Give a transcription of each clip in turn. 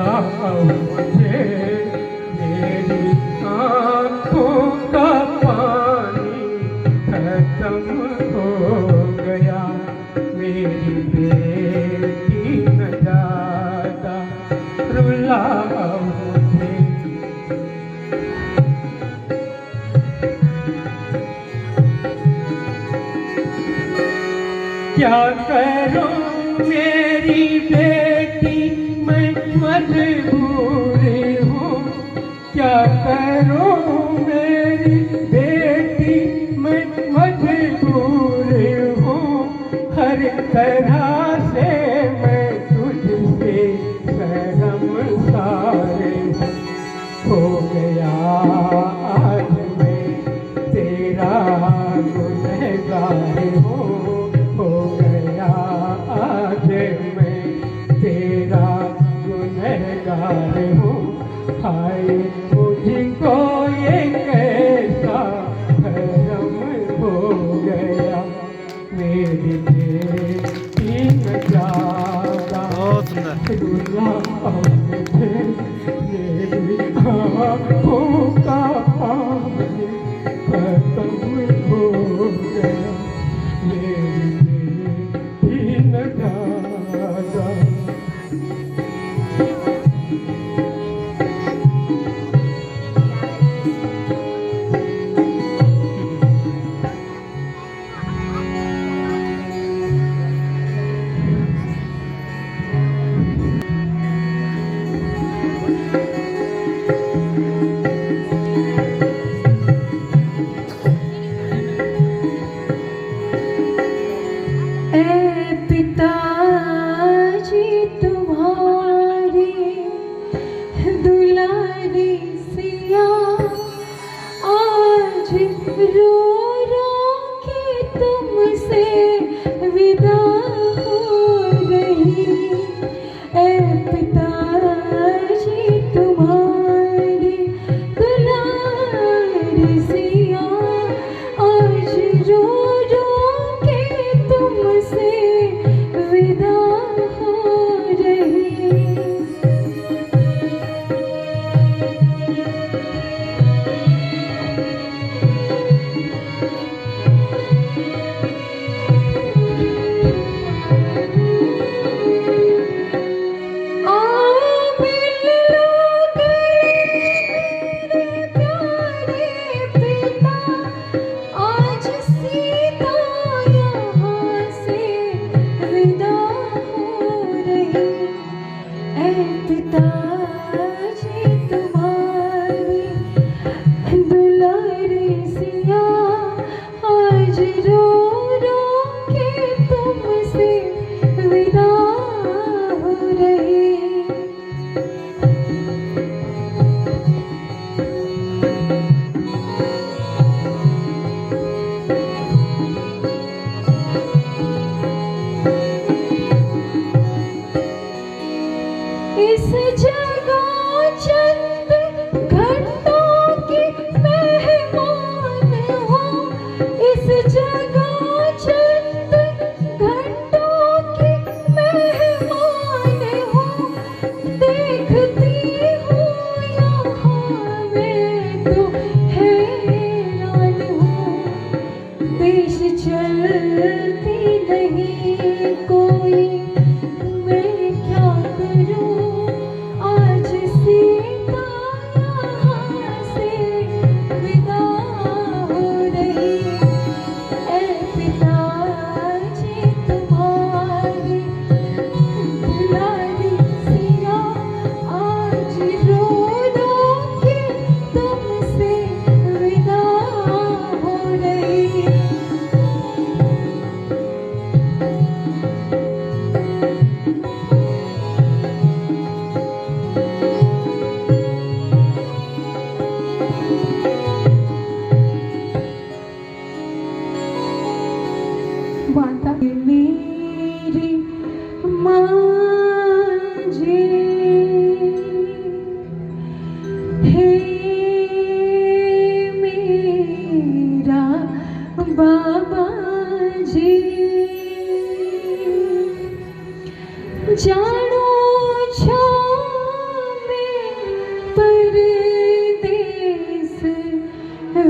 रुलाओ मुझे, मेरी आँखों का पानी खत्म हो गया, मेरी बेटी न ज्यादा रुलाओ मुझे। क्या करूं मेरी बेटी मैं मजबूर हूँ, क्या करूं मेरी बेटी मैं मजबूर हूँ, हर तरह से मैं तुझसे शर्मसार हो गया, आज मैं तेरा गुनहगार हूँ, हो गया आज मैं तेरा गुनहगार हूँ। हाय मुझको ये कैसा भरम हो गया, मेरी बेटी न ज्यादा रुलाओ मुझे, मेरी आँखों का पानी खत्म हो गया, मेरी बेटी न ज्यादा।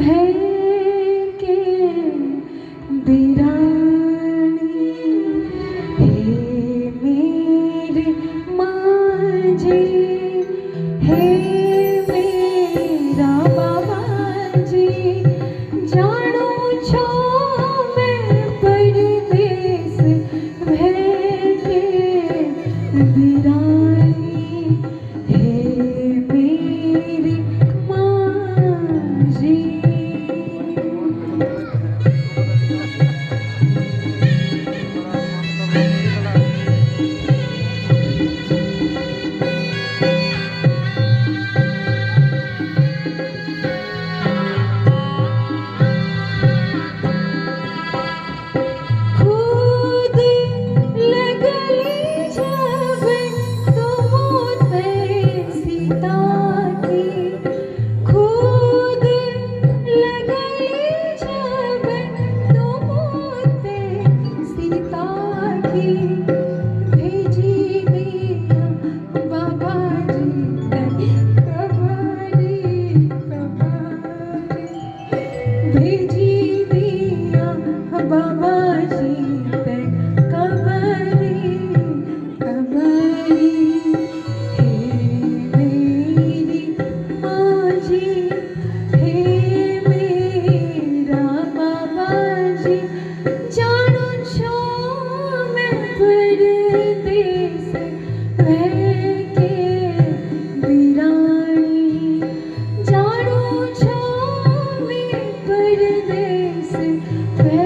के बिरानी, हे मेरे मांझी, हे मेरा बाबा जी, जानो छो मैं परदेस के बिरानी, हे मेरी मांझी। खुद लगली जब तुमोते सीता की, खुद लगली जब तुमोते सीता की, भेजी दिया बाबा जी कबारी कबारी, भेजी दिया बाबा जी कबारी कबारी, हे मेरी मांझी, हे मेरा बाबा जी, जानो छो मैं परदेस के बिरानी, जानो छो मैं परदेस के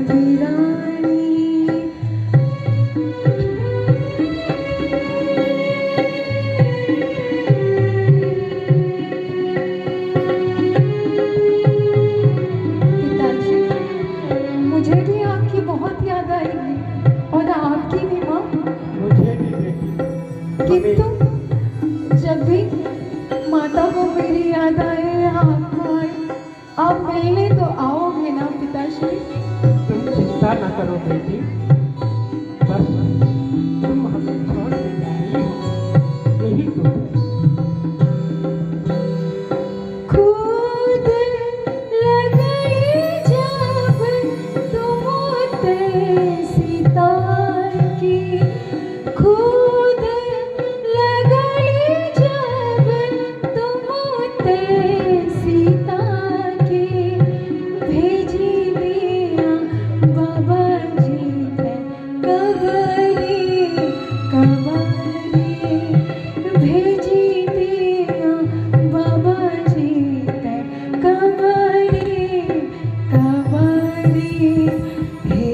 बिरानी। पिताजी, मुझे भी आपकी बहुत याद आएगी और आपकी भी माँ, मुझे भी बेटी, किंतु जब भी माता को मेरी याद आए या आपको आए, आप मिलने तो आओगे ना पिताश्री? तुम चिंता न करो बेटी, बस तुम हमें छोड़ के जा रही हो, यही तो है। खुद लगई जब तुमोते सीता की, खुद लगई जब तुमोते सीता की, भेजी दिया बाबा जी कबारी कबारी, भेजी दिया बाबा जी कबारी कबारी, हे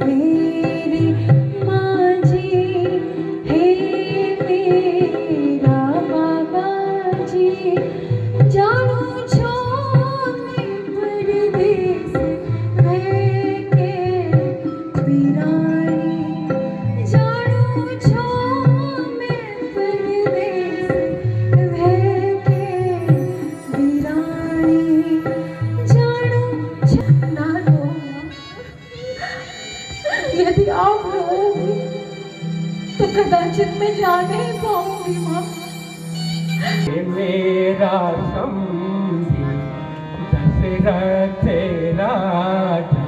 मेरी मांझी, हे मेरा बाबा जी, जानो छो मैं परदेस के बिरानी, जानो छो मैं परदेस के बिरानी, जानो छो ना रो। यदि आप रोओगे तो कदाचित मैं जा नहीं पाऊंगी माँ। हे मेरा समधी दशरथ राजा,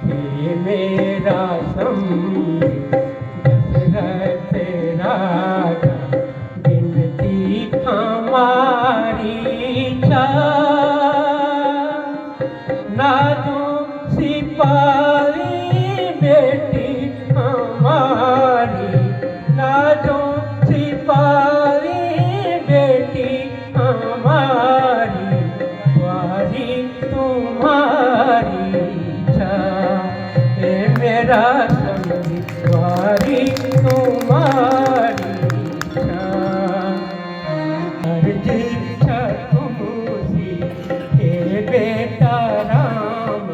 हे मेरा समधी दशरथ राजा, बिनती हमारी ना तू सिपाही बेटी हमारी, ना तू सिपाही बेटी हमारी, वारी तुम्हारी इच्छा, हे मेरा समधी वारी तुम्हारी इच्छा, अर्जी इच्छा तुमसी हे बेटा राम,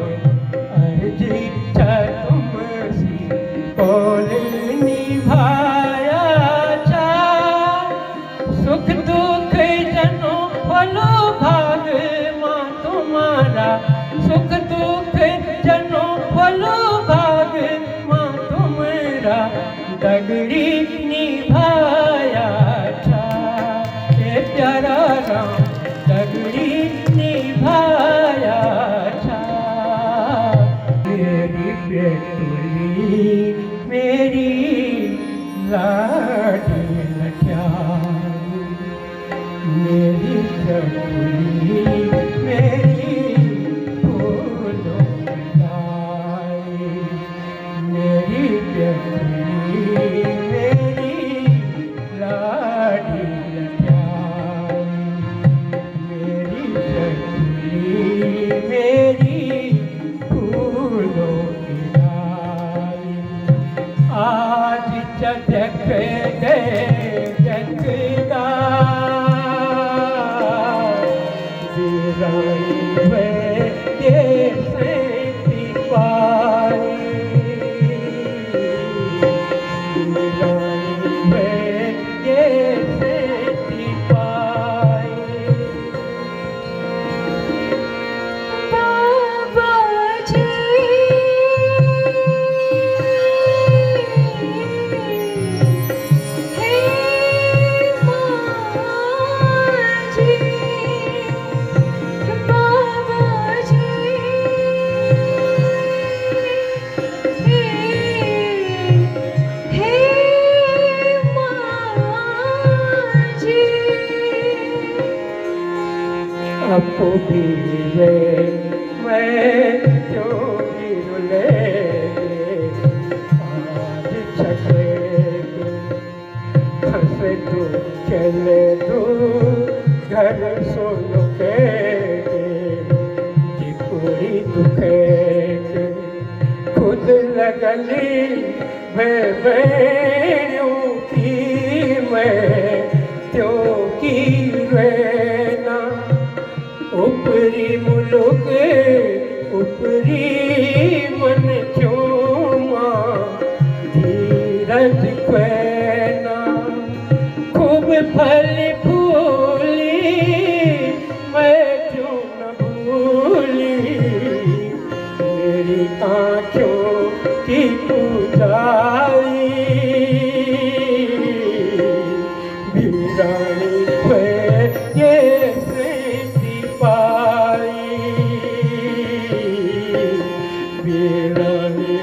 अर्जी इच्छा तुमसी कोल निभाया जा, सुख दुख जनो भलो भाग माँ तुम्हारा, सुख दुख जनो भलो भाग माँ तुम्हारा, डगरी निभाया था, हे प्यारा राम डगरी मेरी चकुली मेरी फूलों की डाली, मेरी चकुली मेरी लाडी लजाई, मेरी चकुली मेरी फूलों की डाली। आज चटक गए जगदा वीरानी में ये सेती पाई, वीरानी में ये सेती पाई। बाबाजी हे माजी, बाबाजी हे माजी। आपको भी वे मैं चोरी रुले आज छठे हंसे तो चले तो घर सोनो के पूरी दुखे खुद लगली भेड़ों की मैं त्यों की रहना ऊपरी मुल्क ऊपरी मन क्यों मां धीरज पैना खूब फल फूली मैं क्यों न भूली मेरी आँखों की पूजाई वीरानी पे ये सेती पाई वीरानी